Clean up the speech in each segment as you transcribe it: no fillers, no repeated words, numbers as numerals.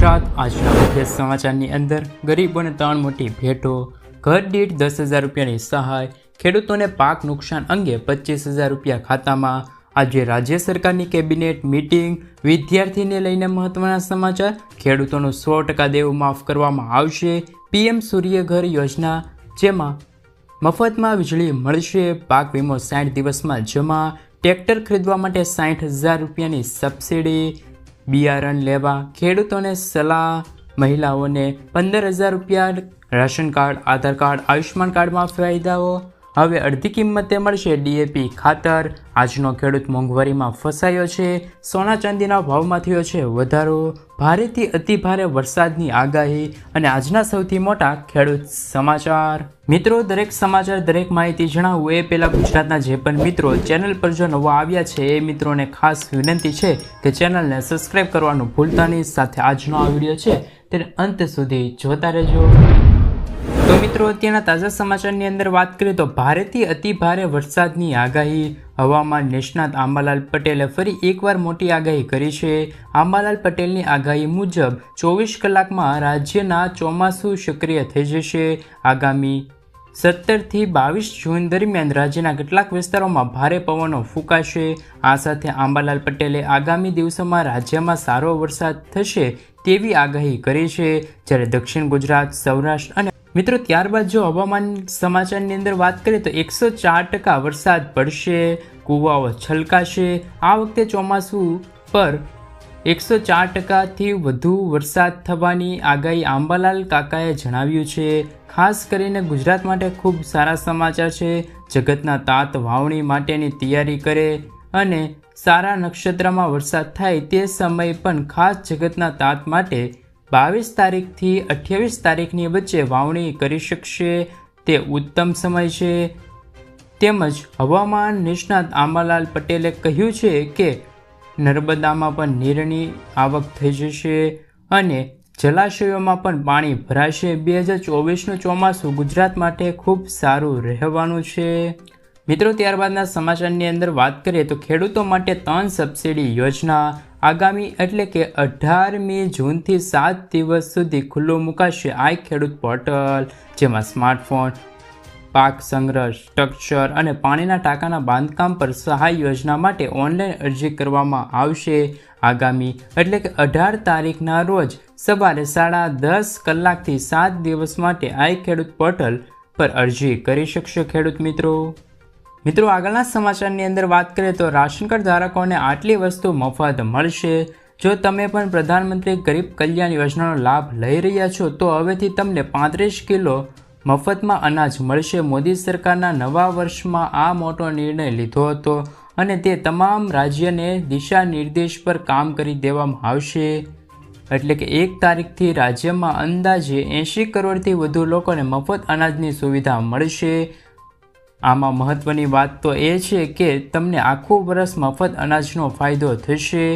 ગુજરાત આજના મુખ્ય સમાચારની અંદર ગરીબોને 3 મોટી ભેટો, ઘર દીઠ 10,000 રૂપિયાની સહાય, ખેડૂતોને પાક નુકસાન અંગે 25,000 રૂપિયા ખાતામાં। આજે રાજ્ય સરકારની કેબિનેટ મીટિંગ, વિદ્યાર્થીને લઈને મહત્વના સમાચાર, ખેડૂતોનું 100% દેવું માફ કરવામાં આવશે, પીએમ સૂર્યઘર યોજના જેમાં મફતમાં વીજળી મળશે, પાક વીમો 60 દિવસમાં જમા, ટ્રેક્ટર ખરીદવા માટે 60,000 રૂપિયાની સબસિડી, બિયારણ લેવા ખેડૂતોને સલાહ, મહિલાઓને 15,000 રૂપિયા, રાશન કાર્ડ, આધાર કાર્ડ, આયુષ્માન કાર્ડમાં ફાયદાઓ, હવે અડધી કિંમતે મળશે ડીએપી ખાતર। આજનો ખેડૂત મોંઘવારીમાં ફસાયો છે, સોના ચાંદીના ભાવમાં થયો છે વધારો, ભારેથી અતિભારે વરસાદની આગાહી અને આજના સૌથી મોટા ખેડૂત સમાચાર। મિત્રો, દરેક સમાચાર, દરેક માહિતી જણાવવું એ પહેલાં ગુજરાતના જે પણ મિત્રો ચેનલ પર જો નવા આવ્યા છે એ મિત્રોને ખાસ વિનંતી છે કે ચેનલને સબસ્ક્રાઈબ કરવાનું ભૂલતા નહીં, સાથે આજનો આ વિડીયો છે તેને અંત સુધી જોતા રહેજો। તો મિત્રો, અત્યારના તાજા સમાચારની અંદર વાત કરીએ તો ભારેથી અતિભારે વરસાદની આગાહી, હવામાન નિષ્ણાત આંબાલાલ પટેલે ફરી એકવાર મોટી આગાહી કરી છે। આંબાલાલ પટેલની આગાહી મુજબ 24 કલાકમાં રાજ્યના ચોમાસું સક્રિય થઈ જશે। આગામી 17 થી 22 જૂન દરમિયાન રાજ્યના કેટલાક વિસ્તારોમાં ભારે પવનો ફૂંકાશે। આ સાથે આંબાલાલ પટેલે આગામી દિવસોમાં રાજ્યમાં સારો વરસાદ થશે તેવી આગાહી કરી છે, જ્યારે દક્ષિણ ગુજરાત, સૌરાષ્ટ્ર અને મિત્રો ત્યારબાદ જો હવામાન સમાચારની અંદર વાત કરીએ તો 104% વરસાદ પડશે, કૂવાઓ છલકાશે। આ વખતે ચોમાસું પર 104%થી વધુ વરસાદ થવાની આગાહી આંબાલાલ કાકાએ જણાવ્યું છે। ખાસ કરીને ગુજરાત માટે ખૂબ સારા સમાચાર છે। જગતના તાત વાવણી માટેની તૈયારી કરે અને સારા નક્ષત્રમાં વરસાદ થાય તે સમય પણ ખાસ જગતના તાત માટે 22 તારીખથી 28 તારીખની વચ્ચે વાવણી કરી શકશે, તે ઉત્તમ સમય છે। તેમજ હવામાન નિષ્ણાત આંબાલાલ પટેલે કહ્યું છે કે નર્મદામાં પણ નીરની આવક થઈ જશે અને જલાશયોમાં પણ પાણી ભરાશે। 2024નું ચોમાસું ગુજરાત માટે ખૂબ સારું રહેવાનું છે। મિત્રો, ત્યારબાદના સમાચારની અંદર વાત કરીએ તો ખેડૂતો માટે 3 સબસિડી યોજના આગામી એટલે કે 18મી જૂનથી 7 દિવસ સુધી ખુલ્લું મુકાશે આ ખેડૂત પોર્ટલ, જેમાં સ્માર્ટફોન, પાક સંગ્રહ સ્ટ્રક્ચર અને પાણીના ટાંકાના બાંધકામ પર સહાય યોજના માટે ઓનલાઈન અરજી કરવામાં આવશે। આગામી એટલે કે 18 તારીખના રોજ સવારે 10:30 કલાકથી 7 દિવસ માટે આ ખેડૂત પોર્ટલ પર અરજી કરી શકશે ખેડૂત મિત્રો। મિત્રો, આગળના સમાચારની અંદર વાત કરીએ તો રાશન કાર્ડ ધારકોને આટલી વસ્તુ મફત મળશે। જો તમે પણ પ્રધાનમંત્રી ગરીબ કલ્યાણ યોજનાનો લાભ લઈ રહ્યા છો તો હવેથી તમને 35 કિલો મફતમાં અનાજ મળશે। મોદી સરકારના નવા વર્ષમાં આ મોટો નિર્ણય લીધો હતો અને તે તમામ રાજ્યને દિશા નિર્દેશ પર કામ કરી દેવામાં આવશે, એટલે કે 1 તારીખથી રાજ્યમાં અંદાજે 80 કરોડથી વધુ લોકોને મફત અનાજની સુવિધા મળશે। આમાં મહત્વની વાત તો એ છે કે તમને આખું વર્ષ મફત અનાજનો ફાયદો થશે।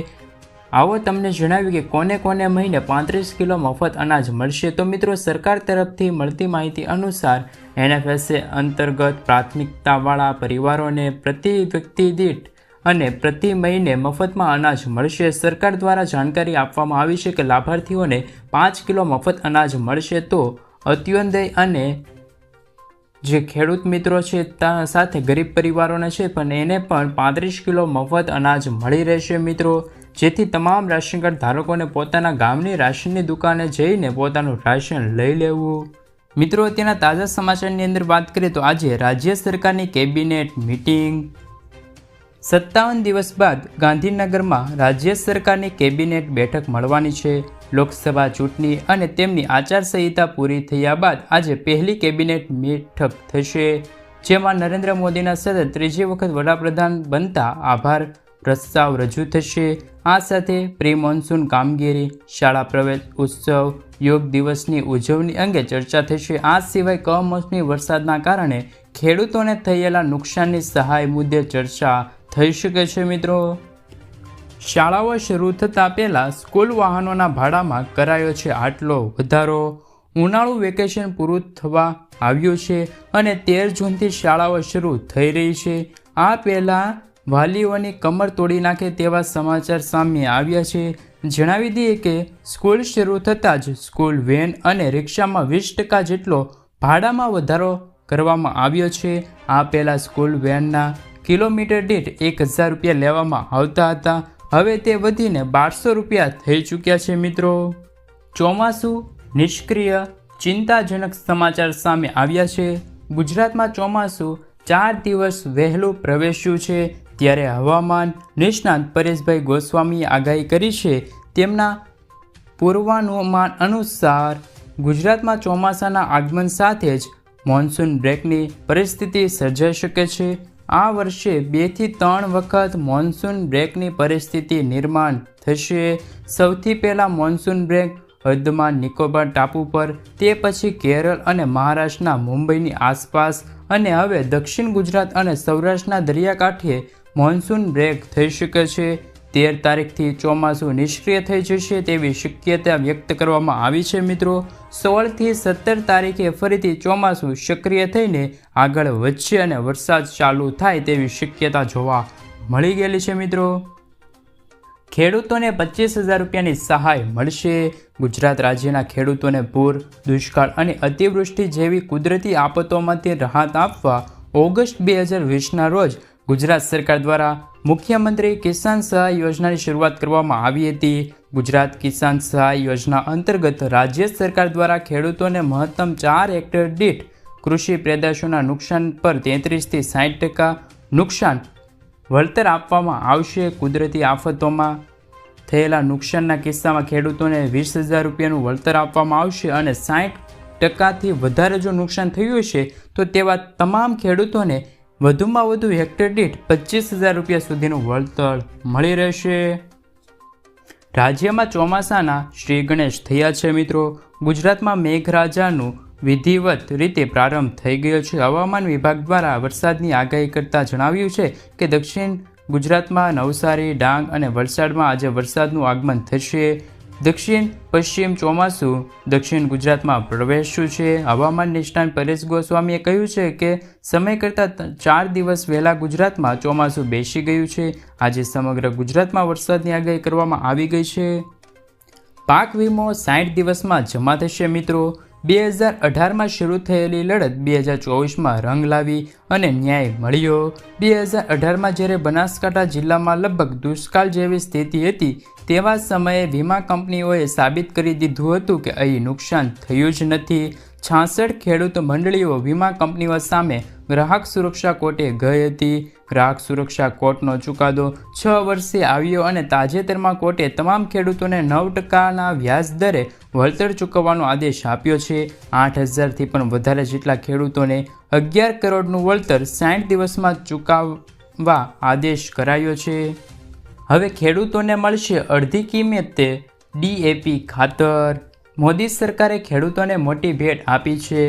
આવો તમને જણાવ્યું કે કોને કોને મહિને 35 કિલો મફત અનાજ મળશે। તો મિત્રો, સરકાર તરફથી મળતી માહિતી અનુસાર NFSA અંતર્ગત પ્રાથમિકતાવાળા પરિવારોને પ્રતિ વ્યક્તિ દીઠ અને પ્રતિ મહિને મફતમાં અનાજ મળશે। સરકાર દ્વારા જાણકારી આપવામાં આવી છે કે લાભાર્થીઓને 5 કિલો મફત અનાજ મળશે, તો અત્યોદય અને જે ખેડૂત મિત્રો છે સાથે ગરીબ પરિવારોને છે પણ એને પણ 35 કિલો મફત અનાજ મળી રહેશે મિત્રો, જેથી તમામ રાશન કાર્ડ ધારકોને પોતાના ગામની રાશનની દુકાને જઈને પોતાનું રાશન લઈ લેવું। મિત્રો, અત્યારના તાજા સમાચારની અંદર વાત કરીએ તો આજે રાજ્ય સરકારની કેબિનેટ મીટિંગ, 57 દિવસ બાદ ગાંધીનગરમાં રાજ્ય સરકારની કેબિનેટ બેઠક મળવાની છે। લોકસભા ચૂંટણી અને તેમની આચારસંહિતા પૂરી થયા બાદ આજે પહેલી કેબિનેટ બેઠક થશે, જેમાં નરેન્દ્ર મોદીના સતત 3જી વખત વડાપ્રધાન બનતા આભાર પ્રસ્તાવ રજૂ થશે। આ સાથે પ્રી મોન્સૂન કામગીરી, શાળા પ્રવેશ ઉત્સવ, યોગ દિવસની ઉજવણી અંગે ચર્ચા થશે। આ સિવાય કમોસમી વરસાદના કારણે ખેડૂતોને થયેલા નુકસાનની સહાય મુદ્દે ચર્ચા થઈ શકે છે મિત્રો। શાળાઓ શરૂ થતાં પહેલાં સ્કૂલ વાહનોના ભાડામાં કરાયો છે આટલો વધારો। ઉનાળુ વેકેશન પૂરું થવા આવ્યું છે અને 13 જૂનથી શાળાઓ શરૂ થઈ રહી છે। આ પહેલાં વાલીઓની કમર તોડી નાખે તેવા સમાચાર સામે આવ્યા છે। જણાવી દઈએ કે સ્કૂલ શરૂ થતાં જ સ્કૂલ વેન અને રિક્ષામાં 20% જેટલો ભાડામાં વધારો કરવામાં આવ્યો છે. આ પહેલાં સ્કૂલ વેનના કિલોમીટર દીઠ 1000 રૂપિયા લેવામાં આવતા હતા. હવે તે વધીને 1200 રૂપિયા થઈ ચૂક્યા છે. મિત્રો, ચોમાસું નિષ્ક્રિય, ચિંતાજનક સમાચાર સામે આવ્યા છે. ગુજરાતમાં ચોમાસું 4 દિવસ વહેલું પ્રવેશ્યું છે. ત્યારે હવામાન નિષ્ણાત પરેશભાઈ ગોસ્વામીએ આગાહી કરી છે. તેમના પૂર્વાનુમાન અનુસાર ગુજરાતમાં ચોમાસાના આગમન સાથે જ મોન્સૂન બ્રેકની પરિસ્થિતિ સર્જાઈ શકે છે. આ વર્ષે 2 થી 3 વખત મોન્સૂન બ્રેકની પરિસ્થિતિ નિર્માણ થશે. સૌથી પહેલાં મોન્સૂન બ્રેક અંદમાન નિકોબાર ટાપુ પર, તે પછી કેરળ અને મહારાષ્ટ્રના મુંબઈની આસપાસ, અને હવે દક્ષિણ ગુજરાત અને સૌરાષ્ટ્રના દરિયાકાંઠે મોન્સૂન બ્રેક થઈ શકે છે. 13 તારીખથી ચોમાસું નિષ્ક્રિય થઈ જશે તેવી શક્યતા વ્યક્ત કરવામાં આવી છે. મિત્રો, 16 થી 17 તારીખે ફરીથી ચોમાસું સક્રિય થઈને આગળ વધશે અને વરસાદ ચાલુ થાય તેવી શક્યતા જોવા મળી ગયેલી છે. મિત્રો, ખેડૂતોને 25,000 રૂપિયાની સહાય મળશે. ગુજરાત રાજ્યના ખેડૂતોને પૂર, દુષ્કાળ અને અતિવૃષ્ટિ જેવી કુદરતી આફતોમાંથી રાહત આપવા ઓગસ્ટ 2020ના રોજ ગુજરાત સરકાર દ્વારા મુખ્યમંત્રી કિસાન સહાય યોજનાની શરૂઆત કરવામાં આવી હતી. ગુજરાત કિસાન સહાય યોજના અંતર્ગત રાજ્ય સરકાર દ્વારા ખેડૂતોને મહત્તમ 4 હેક્ટર દીઠ કૃષિ પેદાશોના નુકસાન પર 33 થી 60% નુકસાન વળતર આપવામાં આવશે. કુદરતી આફતોમાં થયેલા નુકસાનના કિસ્સામાં ખેડૂતોને 20,000 રૂપિયાનું વળતર આપવામાં આવશે અને 60%થી વધારે જો નુકસાન થયું હશે તો તેવા તમામ ખેડૂતોને વધુમાં વધુ હેક્ટર દીઠ 25,000 રૂપિયા સુધીનું વળતર મળી રહેશે. રાજ્યમાં ચોમાસાના શ્રી ગણેશ થયા છે. મિત્રો, ગુજરાતમાં મેઘરાજાનું વિધિવત રીતે પ્રારંભ થઈ ગયો છે. હવામાન વિભાગ દ્વારા વરસાદની આગાહી કરતાં જણાવ્યું છે કે દક્ષિણ ગુજરાતમાં નવસારી, ડાંગ અને વલસાડમાં આજે વરસાદનું આગમન થશે. દક્ષિણ પશ્ચિમ ચોમાસું દક્ષિણ ગુજરાતમાં પ્રવેશ્યું છે. હવામાન નિષ્ણાત પરેશ ગોસ્વામીએ કહ્યું છે કે સમય કરતાં 4 દિવસ વહેલા ગુજરાતમાં ચોમાસું બેસી ગયું છે. આજે સમગ્ર ગુજરાતમાં વરસાદની આગાહી કરવામાં આવી ગઈ છે. પાક વીમો 60 દિવસમાં જમા થશે. મિત્રો, 2018માં શરૂ થયેલી લડત 2024માં રંગ લાવી અને ન્યાય મળ્યો. 2018માં જ્યારે બનાસકાંઠા જિલ્લામાં લગભગ દુષ્કાળ જેવી સ્થિતિ હતી તેવા સમયે વીમા કંપનીઓએ સાબિત કરી દીધું હતું કે અહીં નુકસાન થયું જ નથી. 66 ખેડૂત મંડળીઓ વીમા કંપનીઓ સામે ગ્રાહક સુરક્ષા કોર્ટે ગઈ હતી. ગ્રાહક સુરક્ષા કોર્ટનો ચુકાદો 6 વર્ષે આવ્યો અને તાજેતરમાં કોર્ટે તમામ ખેડૂતોને 9%ના વ્યાજ દરે વળતર ચૂકવવાનો આદેશ આપ્યો છે. 8,000થી પણ વધારે જેટલા ખેડૂતોને 11 કરોડનું વળતર 60 દિવસમાં ચૂકવવા આદેશ કરાયો છે. હવે ખેડૂતોને મળશે અડધી કિંમતે DAP ખાતર. મોદી સરકારે ખેડૂતોને મોટી ભેટ આપી છે.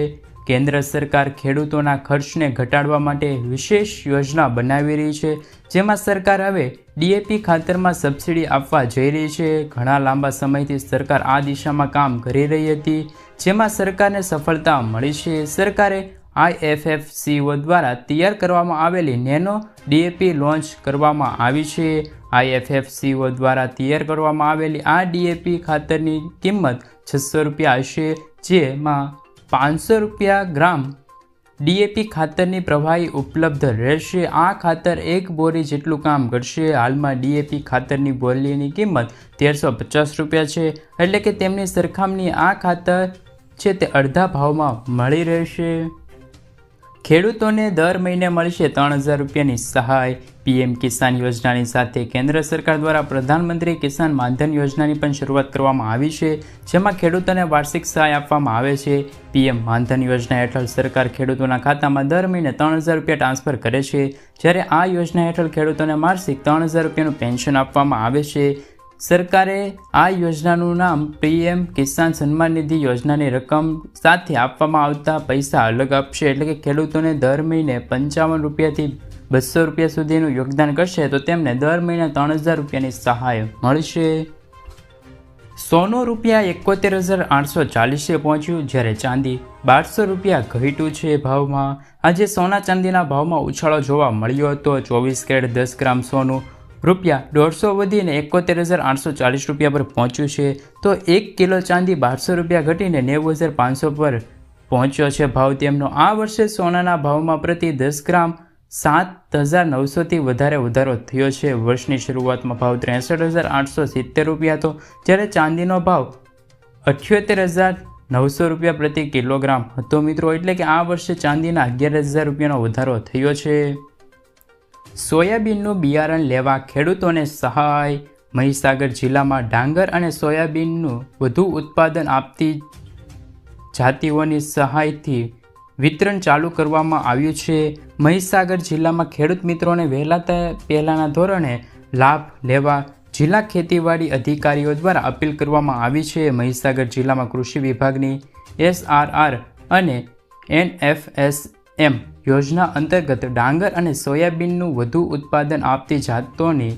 કેન્દ્ર સરકાર ખેડૂતોના ખર્ચને ઘટાડવા માટે વિશેષ યોજના બનાવી રહી છે, જેમાં સરકાર હવે DAP ખાતરમાં સબસિડી આપવા જઈ રહી છે. ઘણા લાંબા સમયથી સરકાર આ દિશામાં કામ કરી રહી હતી, જેમાં સરકારને સફળતા મળી છે. સરકારે IFFCO દ્વારા તૈયાર કરવામાં આવેલી નેનો DAP લોન્ચ કરવામાં આવી છે. IFFCO દ્વારા તૈયાર કરવામાં આવેલી આ DAP ખાતરની કિંમત 600 રૂપિયા હશે, જેમાં 500 રૂપિયા ગ્રામ DAP ખાતરની પ્રવાહી ઉપલબ્ધ રહેશે. આ ખાતર 1 બોરી જેટલું કામ કરશે. હાલમાં DAP ખાતરની બોરીની કિંમત 1350 રૂપિયા છે, એટલે કે તેમની સરખામણી આ ખાતર છે તે અડધા ભાવમાં મળી રહેશે. ખેડૂતોને દર મહિને મળશે 3,000 રૂપિયાની સહાય. PM કિસાન યોજનાની સાથે કેન્દ્ર સરકાર દ્વારા પ્રધાનમંત્રી કિસાન માનધન યોજનાની પણ શરૂઆત કરવામાં આવી છે, જેમાં ખેડૂતોને વાર્ષિક સહાય આપવામાં આવે છે. PM માનધન યોજના હેઠળ સરકાર ખેડૂતોના ખાતામાં દર મહિને 3,000 રૂપિયા ટ્રાન્સફર કરે છે, જ્યારે આ યોજના હેઠળ ખેડૂતોને માસિક 3,000 રૂપિયાનું પેન્શન આપવામાં આવે છે. સરકારે આ યોજનાનું નામ PM કિસાન સન્માન નિધિ યોજનાની રકમ સાથે આપવામાં આવતા પૈસા અલગ આપશે, એટલે કે ખેડૂતોને દર મહિને 55 રૂપિયાથી 200 રૂપિયા સુધીનું યોગદાન કરશે તો તેમને દર મહિને 3,000 રૂપિયાની સહાય મળશે. સોનું રૂપિયા 71,840 પહોંચ્યું, જ્યારે ચાંદી 1200 રૂપિયા ઘટ્યું છે ભાવમાં. આજે સોના ચાંદીના ભાવમાં ઉછાળો જોવા મળ્યો હતો. 24 કેરેટ 10 ગ્રામ સોનું ₹150 વધીને 71,840 રૂપિયા પર પહોંચ્યું છે. તો 1 કિલો ચાંદી 1200 રૂપિયા ઘટીને 90,500 પર પહોંચ્યો છે ભાવ તેમનો. આ વર્ષે સોનાના ભાવમાં પ્રતિ 10 ગ્રામ 7,900થી વધારો થયો છે. વર્ષની શરૂઆતમાં ભાવ 63,870 રૂપિયા હતો, જ્યારે ચાંદીનો ભાવ 78,900 રૂપિયા પ્રતિ કિલોગ્રામ હતો મિત્રો. એટલે કે આ વર્ષે ચાંદીના 11,000 રૂપિયાનો વધારો થયો છે. સોયાબીનનું બિયારણ લેવા ખેડૂતોને સહાય. મહીસાગર જિલ્લામાં ડાંગર અને સોયાબીનનું વધુ ઉત્પાદન આપતી જાતિઓની સહાયથી વિતરણ ચાલુ કરવામાં આવ્યું છે. મહીસાગર જિલ્લામાં ખેડૂત મિત્રોને પહેલાના ધોરણે લાભ લેવા જિલ્લા ખેતીવાડી અધિકારીઓ દ્વારા અપીલ કરવામાં આવી છે. મહીસાગર જિલ્લામાં કૃષિ વિભાગની SRR અને NFSM યોજના અંતર્ગત ડાંગર અને સોયાબીનનું વધુ ઉત્પાદન આપતી જાતોની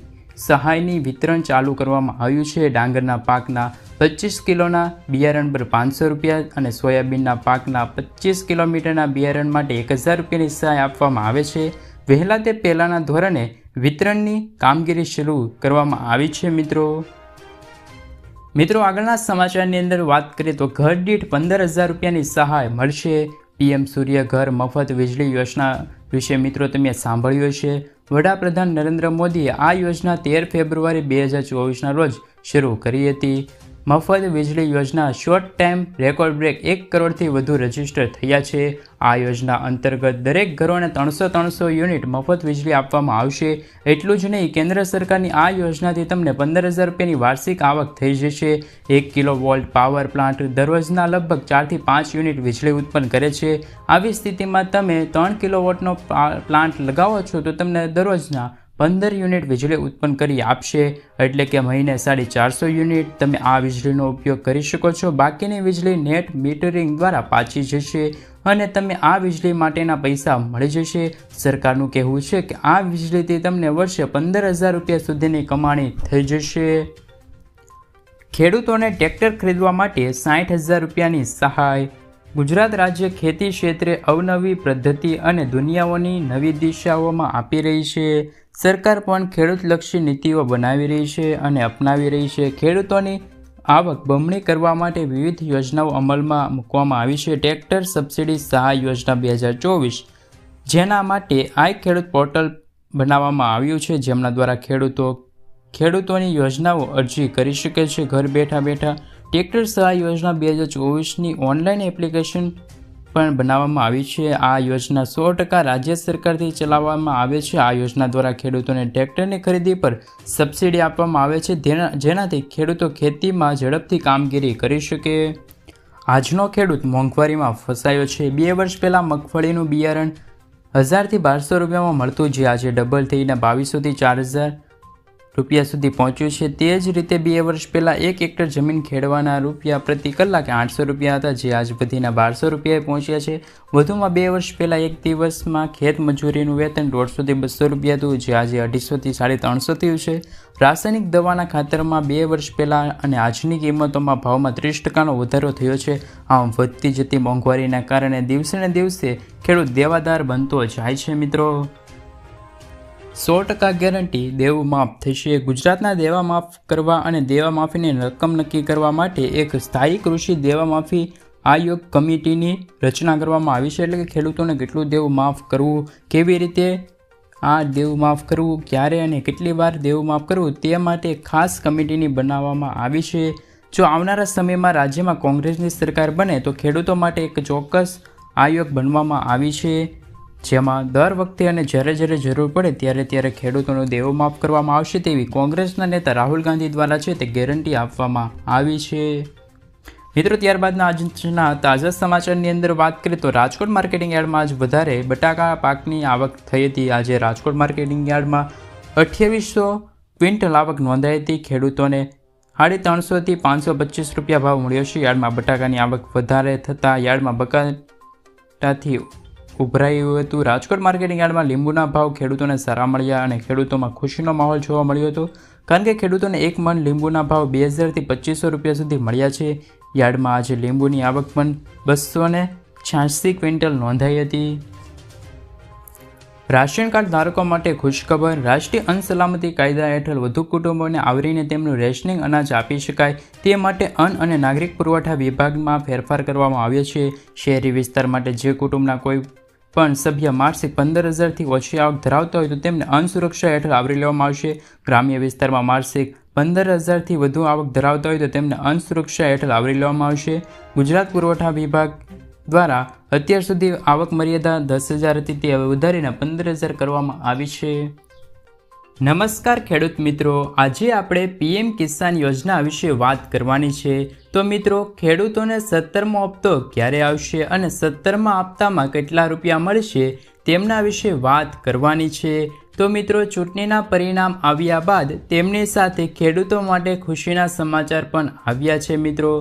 સહાયની વિતરણ ચાલુ કરવામાં આવ્યું છે. ડાંગરના પાકના 25 કિલોના બિયારણ પર 500 રૂપિયા અને સોયાબીનના પાકના 25 કિલોમીટરના બિયારણ માટે 1,000 રૂપિયાની સહાય આપવામાં આવે છે. વહેલા તે પહેલાના ધોરણે વિતરણની કામગીરી શરૂ કરવામાં આવી છે. મિત્રો આગળના સમાચારની અંદર વાત કરીએ તો ઘર દીઠ 15,000 રૂપિયાની સહાય મળશે. PM સૂર્ય ઘર મફત વીજળી યોજના વિશે મિત્રો તમે સાંભળ્યું છે. વડાપ્રધાન નરેન્દ્ર મોદીએ આ યોજના 13 ફેબ્રુઆરી 2024ના રોજ શરૂ કરી હતી. મફત વીજળી યોજના શોર્ટ ટાઈમ રેકોર્ડ બ્રેક 1 કરોડથી વધુ રજીસ્ટર થયા છે. આ યોજના અંતર્ગત દરેક ઘરોને 300 યુનિટ મફત વીજળી આપવામાં આવશે. એટલું જ નહીં, કેન્દ્ર સરકારની આ યોજનાથી તમને 15,000 રૂપિયાની વાર્ષિક આવક થઈ જશે. 1 કિલોવોલ્ટ પાવર પ્લાન્ટ દરરોજના લગભગ 4 થી 5 યુનિટ વીજળી ઉત્પન્ન કરે છે. આવી સ્થિતિમાં તમે 3 કિલોવોટનો પ્લાન્ટ લગાવો છો તો તમને દરરોજના 15 યુનિટ વીજળી ઉત્પન્ન કરી આપશે. એટલે કે મહિને 450 યુનિટ તમે આ વીજળીનો ઉપયોગ કરી શકો છો. બાકીની વીજળી નેટ મીટરિંગ દ્વારા પાછી જશે અને તમે આ વીજળી માટેના પૈસા મળી જશે. સરકારનું કહેવું છે કે આ વીજળીથી તમને વર્ષે 15,000 રૂપિયા સુધીની કમાણી થઈ જશે. ખેડૂતોને ટ્રેક્ટર ખરીદવા માટે 60,000 રૂપિયાની સહાય. ગુજરાત રાજ્ય ખેતી ક્ષેત્રે અવનવી પદ્ધતિ અને દુનિયાઓની નવી દિશાઓમાં આપી રહી છે. સરકાર પણ ખેડૂતલક્ષી નીતિઓ બનાવી રહી છે અને અપનાવી રહી છે. ખેડૂતોની આવક બમણી કરવા માટે વિવિધ યોજનાઓ અમલમાં મૂકવામાં આવી છે. ટ્રેક્ટર સબસિડી સહાય યોજના 2024, જેના માટે આઈ ખેડૂત પોર્ટલ બનાવવામાં આવ્યું છે, જેમના દ્વારા ખેડૂતોની યોજનાઓ અરજી કરી શકે છે ઘર બેઠા. ટ્રેક્ટર સહાય યોજના 2024ની ઓનલાઈન એપ્લિકેશન પણ બનાવવામાં આવી છે. આ યોજના 100% રાજ્ય સરકારથી ચલાવવામાં આવે છે. આ યોજના દ્વારા ખેડૂતોને ટ્રેક્ટરની ખરીદી પર સબસિડી આપવામાં આવે છે, જેનાથી ખેડૂતો ખેતીમાં ઝડપથી કામગીરી કરી શકે. આજનો ખેડૂત મોંઘવારીમાં ફસાયો છે. 2 વર્ષ પહેલાં મગફળીનું બિયારણ 1,000 થી 1,200 રૂપિયામાં મળતું, જે આજે ડબલ થઈને 2,200 થી 4,000 રૂપિયા સુધી પહોંચ્યું છે. તે જ રીતે 2 વર્ષ પહેલાં 1 હેક્ટર જમીન ખેડવાના રૂપિયા પ્રતિ કલાકે 800 રૂપિયા હતા, જે આજ વધીને 1,200 રૂપિયાએ પહોંચ્યા છે. વધુમાં 2 વર્ષ પહેલાં એક દિવસમાં ખેત મજૂરીનું વેતન 150 થી 200 રૂપિયા હતું, જે આજે 250 થી 350 થયું છે. રાસાયણિક દવાના ખાતરમાં 2 વર્ષ પહેલાં અને આજની કિંમતોમાં ભાવમાં 30%નો વધારો થયો છે. આમ વધતી જતી મોંઘવારીના કારણે દિવસે ને દિવસે ખેડૂત દેવાદાર બનતો જાય છે. મિત્રો 100% ગેરંટી દેવું માફ થશે. ગુજરાતના દેવા માફ કરવા અને દેવા માફીની રકમ નક્કી કરવા માટે એક સ્થાયી કૃષિ દેવા માફી આયોગ કમિટીની રચના કરવામાં આવી છે. એટલે કે ખેડૂતોને કેટલું દેવું માફ કરવું, કેવી રીતે આ દેવું માફ કરવું, ક્યારે અને કેટલી વાર દેવું માફ કરવું, તે માટે ખાસ કમિટીની બનાવવામાં આવી છે. જો આવનારા સમયમાં રાજ્યમાં કોંગ્રેસની સરકાર બને તો ખેડૂતો માટે એક ચોક્કસ આયોગ બનવામાં આવી છે, જેમાં દર વખતે અને જ્યારે જરૂર પડે ત્યારે ખેડૂતોનું દેવું માફ કરવામાં આવશે તેવી કોંગ્રેસના નેતા રાહુલ ગાંધી દ્વારા છે તે ગેરંટી આપવામાં આવી છે. મિત્રો ત્યારબાદના આજના તાજા સમાચારની અંદર વાત કરીએ તો રાજકોટ માર્કેટિંગ યાર્ડમાં આજ વધારે બટાકા પાકની આવક થઈ હતી. આજે રાજકોટ માર્કેટિંગ યાર્ડમાં 2800 ક્વિન્ટલ આવક નોંધાઈ હતી. ખેડૂતોને 350 થી 525 રૂપિયા ભાવ મળ્યો છે. યાર્ડમાં બટાકાની આવક વધારે થતાં યાર્ડમાં બટાટાથી ઉભરાયું હતું. રાજકોટ માર્કેટિંગ યાર્ડમાં લીંબુના ભાવ ખેડૂતોને સારા મળ્યા અને ખેડૂતોમાં ખુશીનો માહોલ જોવા મળ્યો હતો, કારણ કે ખેડૂતોને 1 મણ લીંબુના ભાવ 2,000 થી 2,500 રૂપિયા સુધી મળ્યા છે. યાર્ડમાં આજે લીંબુની આવક પણ 286 ક્વિન્ટલ નોંધાઈ હતી. રાશન કાર્ડ ધારકો માટે ખુશખબર. રાષ્ટ્રીય અન્ન સલામતી કાયદા હેઠળ વધુ કુટુંબોને આવરીને તેમનું રેશનિંગ અનાજ આપી શકાય તે માટે અન્ન અને નાગરિક પુરવઠા વિભાગમાં ફેરફાર કરવામાં આવ્યો છે. શહેરી વિસ્તાર માટે જે કુટુંબના કોઈ પણ સભ્ય માસિક 15,000થી ઓછી આવક ધરાવતા હોય તો તેમને અન્ન સુરક્ષા હેઠળ આવરી લેવામાં આવશે. ગ્રામ્ય વિસ્તારમાં માસિક 15,000થી વધુ આવક ધરાવતા હોય તો તેમને અન્ન સુરક્ષા હેઠળ આવરી લેવામાં આવશે. ગુજરાત પુરવઠા વિભાગ દ્વારા અત્યાર સુધી આવક મર્યાદા 10,000 હતી તે હવે વધારીને 15,000 કરવામાં આવી છે. નમસ્કાર ખેડૂત મિત્રો, આજે આપણે પીએમ કિસાન યોજના વિશે વાત કરવાની છે. તો મિત્રો, ખેડૂતોને 17મો હપ્તો ક્યારે આવશે અને 17મા હપ્તામાં કેટલા રૂપિયા મળશે તેમના વિશે વાત કરવાની છે. તો મિત્રો, ચૂંટણીના પરિણામ આવ્યા બાદ તેમની સાથે ખેડૂતો માટે ખુશીના સમાચાર પણ આવ્યા છે. મિત્રો,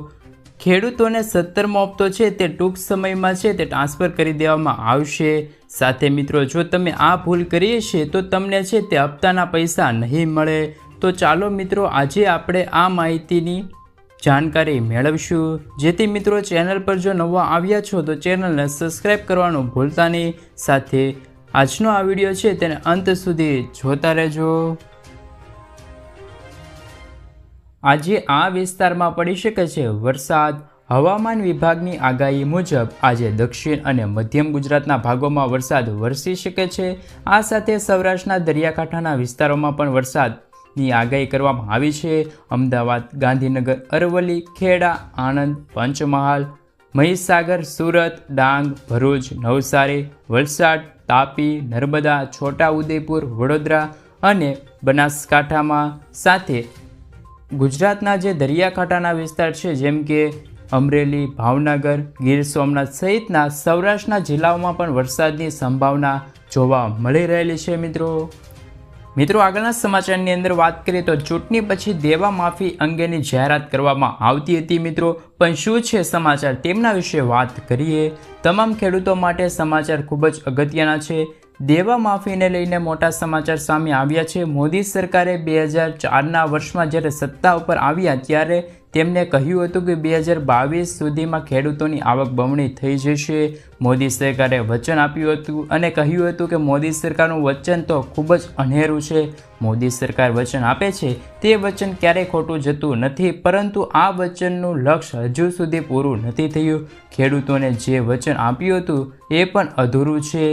ખેડૂતોને 17મો હપ્તો છે તે ટૂંક સમયમાં છે તે ટ્રાન્સફર કરી દેવામાં આવશે. સાથે મિત્રો, જો તમે આ ભૂલ કરી છે તો તમને છે તે હપ્તાના પૈસા નહીં મળે. તો ચાલો મિત્રો, આજે આપણે આ માહિતીની જાણકારી મેળવશું. જેથી મિત્રો, ચેનલ પર જો નવા આવ્યા છો તો ચેનલને સબસ્ક્રાઈબ કરવાનું ભૂલતા નહીં. સાથે આજનો આ વિડીયો છે તેને અંત સુધી જોતા રહેજો. આજે આ વિસ્તારમાં પડી શકે છે વરસાદ. હવામાન વિભાગની આગાહી મુજબ આજે દક્ષિણ અને મધ્યમ ગુજરાતના ભાગોમાં વરસાદ વરસી શકે છે. આ સાથે સૌરાષ્ટ્રના દરિયાકાંઠાના વિસ્તારોમાં પણ વરસાદની આગાહી કરવામાં આવી છે. અમદાવાદ, ગાંધીનગર, અરવલ્લી, ખેડા, આણંદ, પંચમહાલ, મહીસાગર, સુરત, ડાંગ, ભરૂચ, નવસારી, વલસાડ, તાપી, નર્મદા, છોટાઉદેપુર, વડોદરા અને બનાસકાંઠામાં સાથે ગુજરાતના જે દરિયાકાંઠાના વિસ્તાર છે જેમ કે અમરેલી, ભાવનગર, ગીર સોમનાથ સહિતના સૌરાષ્ટ્રના જિલ્લાઓમાં પણ વરસાદની સંભાવના જોવા મળી રહેલી છે. મિત્રો, આગળના સમાચારની અંદર વાત કરીએ તો ચૂંટણી પછી દેવા માફી અંગેની જાહેરાત કરવામાં આવતી હતી. મિત્રો, પણ શું છે સમાચાર તેમના વિશે વાત કરીએ. તમામ ખેડૂતો માટે સમાચાર ખૂબ જ અગત્યના છે. દેવા માફીને લઈને મોટા સમાચાર સામે આવ્યા છે. મોદી સરકારે 2004ના વર્ષમાં જ્યારે સત્તા ઉપર આવ્યા ત્યારે તેમણે કહ્યું હતું કે 2022 સુધીમાં ખેડૂતોની આવક બમણી થઈ જશે. મોદી સરકારે વચન આપ્યું હતું અને કહ્યું હતું કે મોદી સરકારનું વચન તો ખૂબ જ અનેરું છે. મોદી સરકાર વચન આપે છે તે વચન ક્યારેય ખોટું જતું નથી, પરંતુ આ વચનનું લક્ષ્ય હજુ સુધી પૂરું નથી થયું. ખેડૂતોને જે વચન આપ્યું હતું એ પણ અધૂરું છે.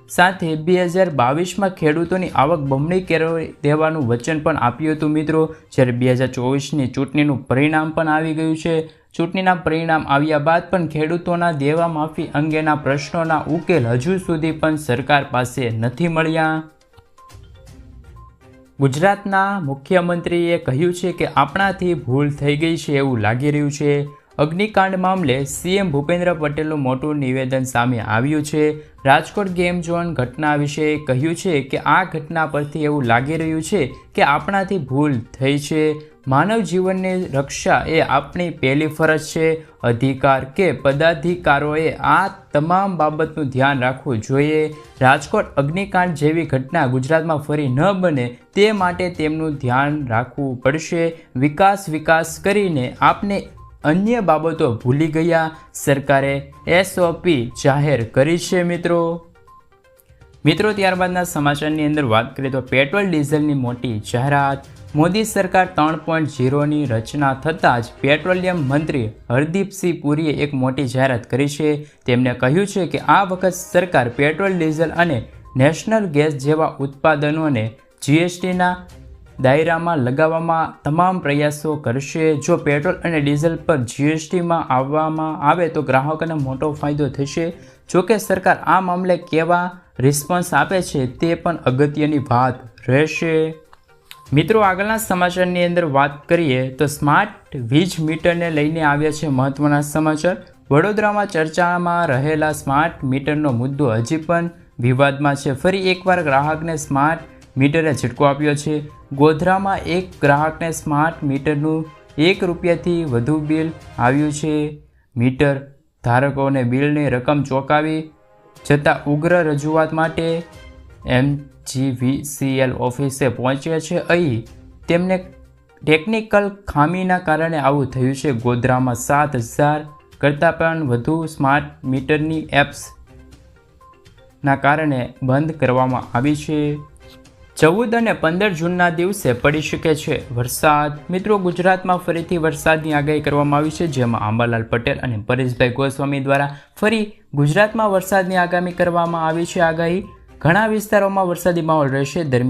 સાથે 2022માં ખેડૂતોની આવક બમણી કરી દેવાનું વચન પણ આપ્યું હતું. મિત્રો, જ્યારે 2024ની ચૂંટણીનું પરિણામ પણ આવી ગયું છે. ચૂંટણીના પરિણામ આવ્યા બાદ પણ ખેડૂતોના દેવા માફી અંગેના પ્રશ્નોના ઉકેલ હજુ સુધી પણ સરકાર પાસે નથી મળ્યા. ગુજરાતના મુખ્યમંત્રીએ કહ્યું છે કે આપણાથી ભૂલ થઈ ગઈ છે એવું લાગી રહ્યું છે. અગ્નિકાંડ મામલે સીએમ ભૂપેન્દ્ર પટેલનું મોટું નિવેદન સામે આવ્યું છે. રાજકોટ ગેમ ઝોન ઘટના વિશે કહ્યું છે કે આ ઘટના પરથી એવું લાગી રહ્યું છે કે આપણાથી ભૂલ થઈ છે. માનવ જીવનની રક્ષા એ આપણી પહેલી ફરજ છે. અધિકાર કે પદાધિકારોએ આ તમામ બાબતનું ધ્યાન રાખવું જોઈએ. રાજકોટ અગ્નિકાંડ જેવી ઘટના ગુજરાતમાં ફરી ન બને તે માટે તેમનું ધ્યાન રાખવું પડશે. વિકાસ કરીને આપને અન્ય બાબતો ભૂલી ગયા. સરકારે એસઓપી જાહેર કરી છે. મિત્રો, ત્યારબાદના સમાચારની અંદર વાત કરીએ તો પેટ્રોલ ડીઝલની મોટી જાહેરાત. મોદી સરકાર 3.0ની રચના થતાં જ પેટ્રોલિયમ મંત્રી હરદીપસિંહ પુરીએ એક મોટી જાહેરાત કરી છે. તેમણે કહ્યું છે કે આ વખત સરકાર પેટ્રોલ, ડીઝલ અને નેશનલ ગેસ જેવા ઉત્પાદનોને જીએસટીના દાયરામાં લગાવવામાં તમામ પ્રયાસો કરશે. જો પેટ્રોલ અને ડીઝલ પર જીએસટીમાં આવવામાં આવે તો ગ્રાહકોને મોટો ફાયદો થશે. જોકે સરકાર આ મામલે કેવા રિસ્પોન્સ આપે છે તે પણ અગત્યની વાત રહેશે. મિત્રો, આગળના સમાચારની અંદર વાત કરીએ તો સ્માર્ટ વીજ મીટરને લઈને આવ્યા છે મહત્વના સમાચાર. વડોદરામાં ચર્ચામાં રહેલા સ્માર્ટ મીટરનો મુદ્દો હજી પણ વિવાદમાં છે. ફરી એકવાર ગ્રાહકને સ્માર્ટ મીટરે ઝટકો આપ્યો છે. ગોધરામાં એક ગ્રાહકને સ્માર્ટ મીટરનું ₹1થી વધુ બિલ આવ્યું છે. મીટર ધારકોને બિલની રકમ ચોંકાવી જતાં ઉગ્ર રજૂઆત માટે MGVCL ઓફિસે પહોંચ્યા છે. અહીં તેમને ટેકનિકલ ખામીના કારણે આવું થયું છે. ગોધરામાં 7,000 કરતાં પણ વધુ સ્માર્ટ મીટરની એપ્સ ના કારણે બંધ કરવામાં આવી છે. 14 અને 15 જૂનના દિવસે પડી શકે છે વરસાદ. મિત્રો, ગુજરાતમાં ફરીથી વરસાદની આગાહી કરવામાં આવી છે, જેમાં આંબાલાલ પટેલ અને પરેશભાઈ ગોસ્વામી દ્વારા ફરી ગુજરાતમાં વરસાદની આગાહી કરવામાં આવી છે. ઘણા વિસ્તારોમાં વરસાદી માહોલ રહેશે.